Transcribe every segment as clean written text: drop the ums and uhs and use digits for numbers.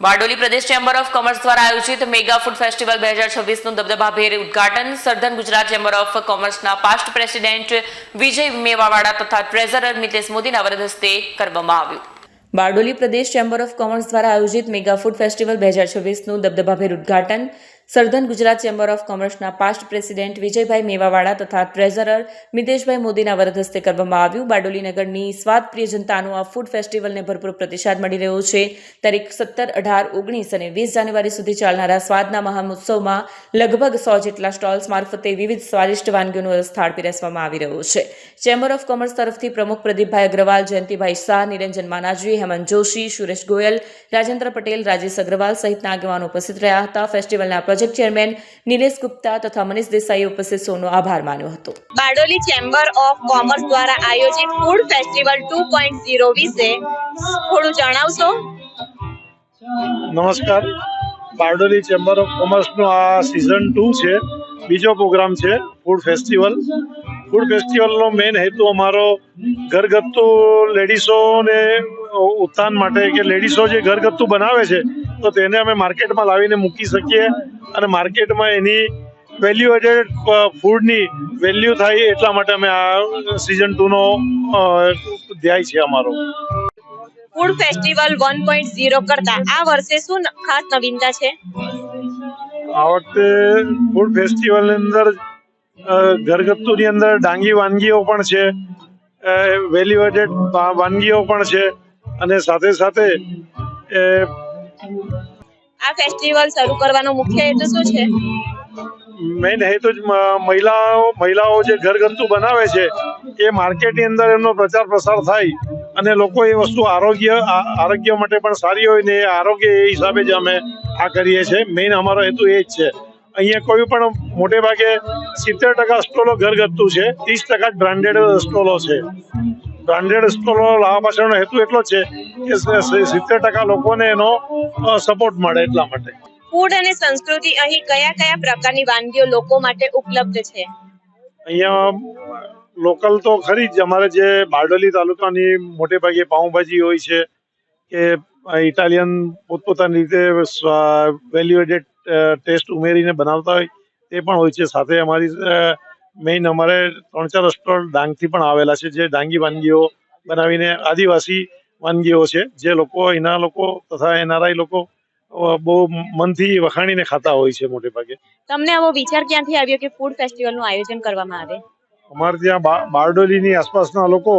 Bardoli Pradesh chamber of commerce દ્વારા આયોજિત mega food festival 2026નું દબદબાભેર ઉદ્ઘાટન સર્ધન ગુજરાત ચેમ્બર ઓફ કોમર્સના પાસ્ટ પ્રેસિડેન્ટ વિજય મેવાવાડા તથા ટ્રેઝરર મિતેશ મોદીના વરદ હસ્તે કરવામાં આવ્યું। બારડોલી પ્રદેશ ચેમ્બર ઓફ કોમર્સ દ્વારા આયોજિત મેગા ફૂડ ફેસ્ટિવલ 2026નું દબદબાભેર ઉદ્ઘાટન સર્ધન ગુજરાત ચેમ્બર ઓફ કોમર્સના પાસ્ટ પ્રેસિડેન્ટ વિજયભાઈ મેવાવાડા તથા ટ્રેઝરર મિતેશભાઈ મોદીના વરદ હસ્તે કરવામાં આવ્યું। બારડોલી નગરની સ્વાદપ્રિય જનતાનો આ ફૂડ ફેસ્ટિવલને ભરપૂર પ્રતિસાદ મળી રહ્યો છે। તારીખ 17, 18, 19 અને 20 જાન્યુઆરી સુધી ચાલનારા સ્વાદના મહામહોત્સવમાં લગભગ 100 જેટલા સ્ટોલ્સ મારફતે વિવિધ સ્વાદિષ્ટ વાનગીઓનો રસથાળ પીરસવામાં આવી રહ્યો છે। ચેમ્બર ઓફ કોમર્સ તરફથી પ્રમુખ પ્રદીપભાઈ અગ્રવાલ, જયંતિભાઈ શાહ, નિરંજન માનાજી, હેમંત જોશી, સુરેશ ગોયલ, રાજેન્દ્ર પટેલ, રાજેશ અગ્રવાલ સહિતના આગેવાનો ઉપસ્થિત રહ્યા હતા। ફેસ્ટિવલના પ્રોજેક્ટ ચેરમેન નિલેશ ગુપ્તા તથા મનીષ દેસાઈએ ઉપસ્થિત સૌનો આભાર માન્યો હતો। બારડોલી ચેમ્બર ઓફ કોમર્સ દ્વારા આયોજિત ફૂડ ફેસ્ટિવલ 2.0 વિશે થોડું જણાવશો? નમસ્કાર, બારડોલી ચેમ્બર ઓફ કોમર્સનો આ સિઝન 2 છે, બીજો પ્રોગ્રામ છે ફૂડ ફેસ્ટિવલ। ફૂડ ફેસ્ટિવલનો મેઇન હેતુ અમારો ઘરગથ્થુ લેડીઝોને ઉત્થાન માટે કે લેડીઝો જે ઘરગથ્થુ બનાવે છે તો તેને અમે માર્કેટમાં લાવીને મૂકી શકીએ અને માર્કેટમાં એની વેલ્યુ એડેડ ફૂડની વેલ્યુ થાય એટલા માટે અમે આ સિઝન 2નો ધ્યેય છે અમારો। ફૂડ ફેસ્ટિવલ 1.0 કરતા આ વર્ષે શું ખાસ નવીનતા છે? આ વખતે ફૂડ ફેસ્ટિવલની અંદર ઘરગથ્થુની અંદર ડાંગી વાનગીઓ પણ છે, વેલ્યુ એડેડ વાનગીઓ પણ છે અને સાથે સાથે આ ફેસ્ટિવલ શરૂ કરવાનો મુખ્ય હેતુ શું છે? મેઇન હેતુ જ મહિલાઓ જે ઘરગથ્થુ બનાવે છે એ માર્કેટની અંદર એમનો પ્રચાર પ્રસાર થાય અને લોકો એ વસ્તુ આરોગ્ય માટે પણ સારી હોય ને આરોગ્ય એ હિસાબે જ અમે આ કરીએ છીએ। મેઇન અમારો હેતુ એ જ છે। અહીંયા કોઈ પણ મોટે ભાગે 70% સ્ટોલો ઘરગથ્થુ છે, 30% જ બ્રાન્ડેડ સ્ટોલો છે। બ્રાન્ડેડ સ્ટોલો લાવવા પાછળનો હેતુ એટલો જ છે કે 70% લોકોને એનો સપોર્ટ મળે એટલા માટે। ફૂડ અને સંસ્કૃતિ અહીં કયા કયા પ્રકારની વાનગીઓ લોકો માટે ઉપલબ્ધ છે? અહીંયા લોકલ તો ખરી જ, અમારે જે બારડોલી તાલુકાની મોટે ભાગે પાઉંભાજી હોય છે કે ઇટાલિયન પોતપોતાની રીતે વેલ્યુ એડેડ ટેસ્ટ ઉમેરીને બનાવતા હોય તે પણ હોય છે। સાથે અમારી મેઇન અમારે 3-4 સ્ટોલ ડાંગથી પણ આવેલા છે જે ડાંગી વાનગીઓ બનાવીને આદિવાસી વાનગીઓ છે જે લોકો એના લોકો તથા એનઆરઆઈ લોકો બહુ મનથી વખાણીને ખાતા હોય છે મોટે ભાગે। તમને આવો વિચાર ક્યાંથી આવ્યો કે ફૂડ ફેસ્ટિવલનું આયોજન કરવામાં આવે? અમારે ત્યાં બારડોલીની આસપાસના લોકો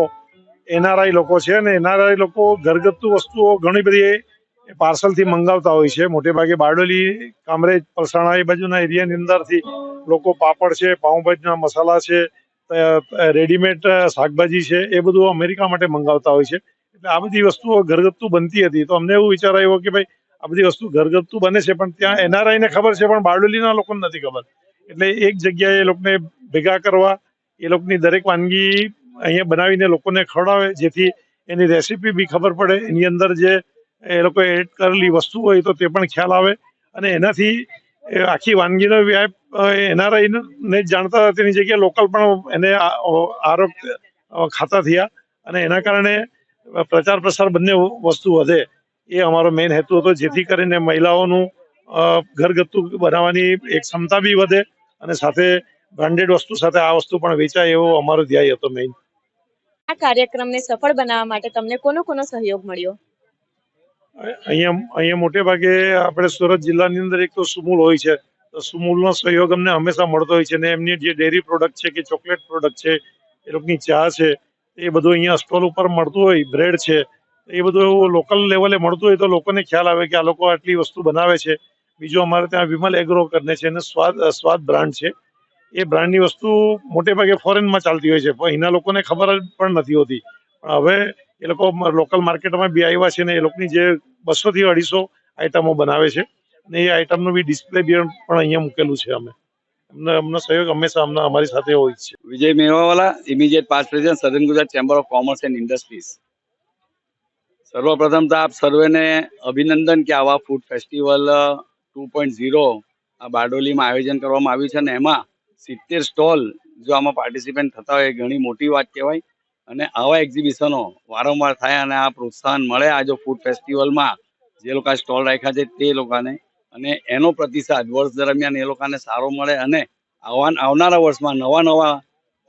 એનઆરઆઈ લોકો છે અને એનઆરઆઈ લોકો ઘરગથ્થુ વસ્તુઓ ઘણી બધી પાર્સલથી મંગાવતા હોય છે। મોટે ભાગે બારડોલી, કામરેજ, પલસાણા એ બાજુના એરિયાની અંદરથી લોકો પાપડ છે, પાઉંભાજીના મસાલા છે, રેડીમેડ શાકભાજી છે એ બધું અમેરિકા માટે મંગાવતા હોય છે। એટલે આ બધી વસ્તુઓ ઘરગથ્થુ બનતી હતી તો અમને એવું વિચાર આવ્યો કે ભાઈ આ બધી વસ્તુ ઘરગથ્થુ બને છે પણ ત્યાં એનઆરઆઈને ખબર છે પણ બારડોલીના લોકોને નથી ખબર, એટલે એક જગ્યાએ એ લોકોને ભેગા કરવા, એ લોકોની દરેક વાનગી અહીંયા બનાવીને લોકોને ખવડાવે જેથી એની રેસીપી બી ખબર પડે, એની અંદર જે એ લોકોએ એડ કરેલી વસ્તુ હોય તો તે પણ ખ્યાલ આવે અને એનાથી આખી વાનગીનો વ્યાપ એનઆરઆઈને જ જાણતા હતા તેની જગ્યાએ લોકલ પણ એને આરોગ્ય ખાતા થયા અને એના કારણે પ્રચાર પ્રસાર બંને વસ્તુ વધે એ અમારો મેઇન હેતુ હતો, જેથી કરીને મહિલાઓનું ઘરગથ્થુ બનાવવાની એક ક્ષમતા બી વધે અને સાથે બ્રાન્ડેડ વસ્તુ સાથે આ વસ્તુ પણ વેચાય એવો અમારો ધ્યેય હતો મેઇન। આ કાર્યક્રમને સફળ બનાવવા માટે તમને કોનો સહયોગ મળ્યો? અહીંયા મોટે ભાગે આપણે સુરત જિલ્લાની અંદર એક તો સુમૂલ હોય છે તો સુમૂલનો સહયોગ અમને હંમેશા મળતો હોય છે અને એમની જે ડેરી પ્રોડક્ટ છે કે ચોકલેટ પ્રોડક્ટ છે, એ લોકોની ચા છે, એ બધું અહીંયા સ્ટોલ ઉપર મળતું હોય, બ્રેડ છે, એ બધું લોકલ લેવલે મળતું હોય તો લોકોને ખ્યાલ આવે કે આ લોકો આટલી વસ્તુ બનાવે છે। બીજું અમારે ત્યાં વિમલ એગ્રો કરીને છે અને સ્વાદ બ્રાન્ડ છે, એ બ્રાન્ડની વસ્તુ મોટે ભાગે ફોરેનમાં ચાલતી હોય છે પણ અહીંના લોકોને ખબર પણ નથી હોતી, પણ હવે એ લોકો લોકલ માર્કેટમાં બી આવ્યા છે ને એ લોકોની જે 200 થી 250 આઈટમો બનાવે છે અને એ આઈટમનું બી ડિસ્પ્લે પણ અહીંયા મૂકેલું છે। અમનો સહયોગ હંમેશા અમારી સાથે હોય છે। Vijay Mewawala, immediate past president southern Gujarat chamber of commerce and industries. સર્વપ્રથમ તો આપ સર્વેને અભિનંદન કે આવા ફૂડ ફેસ્ટિવલ 2.0 આ બારડોલીમાં આયોજન કરવામાં આવ્યું છે અને એમાં 70 સ્ટોલ જો આમાં પાર્ટિસિપેન્ટ થતા હોય એ ઘણી મોટી વાત કહેવાય અને આવા એક્ઝિબિશનો વારંવાર થાય અને આ પ્રોત્સાહન મળે આ જો ફૂડ ફેસ્ટિવલમાં જે લોકો સ્ટોલ રાખ્યા છે તે લોકોને, અને એનો પ્રતિસાદ વર્ષ દરમિયાન એ લોકોને સારો મળે અને આવનારા વર્ષમાં નવા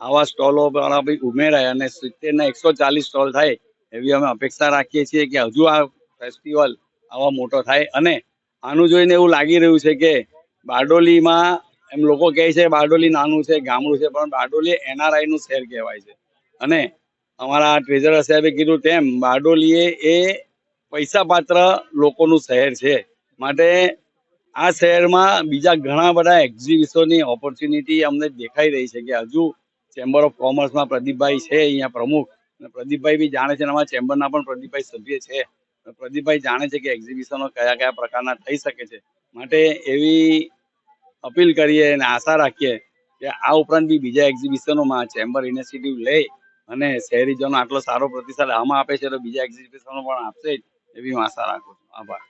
આવા સ્ટોલો બી ઉમેરાય અને 70 ને 140 સ્ટોલ થાય એવી અમે અપેક્ષા રાખીએ છીએ કે હજુ આ ફેસ્ટિવલ આવા મોટો થાય. અને આનું જોઈને એવું લાગી રહ્યું છે કે બારડોલીમાં, એમ લોકો કહે છે બારડોલી નાનું છે, ગામડું છે, પણ બારડોલી NRI નું શહેર કહેવાય છે. અને અમારા ટ્રેઝરર સાહેબે કીધું તેમ બારડોલી એ પૈસા પાત્ર લોકોનું શહેર છે. માટે આ શહેરમાં બીજા ઘણા બધા એક્ઝિબિશનની ઓપોર્ચ્યુનિટી અમને દેખાઈ રહી છે કે હજુ ચેમ્બર ઓફ કોમર્સમાં પ્રદીપભાઈ છે અહીંયા પ્રમુખ, અને પ્રદીપભાઈ બી જાણે છે, અમારા ચેમ્બરના પણ પ્રદીપભાઈ સભ્ય છે. પ્રદીપભાઈ જાણે છે કે એક્ઝિબિશનો કયા પ્રકારના થઈ શકે છે. માટે એવી અપીલ કરીએ અને આશા રાખીએ કે આ ઉપરાંત બી બીજા એક્ઝિબિશનોમાં ચેમ્બર ઇનિશિયેટિવ લે અને શહેરીજનો આટલો સારો પ્રતિસાદ આમાં આપે છે તો બીજા એક્ઝિબિશનો પણ આપશે જ એવી હું આશા રાખું છું. આભાર.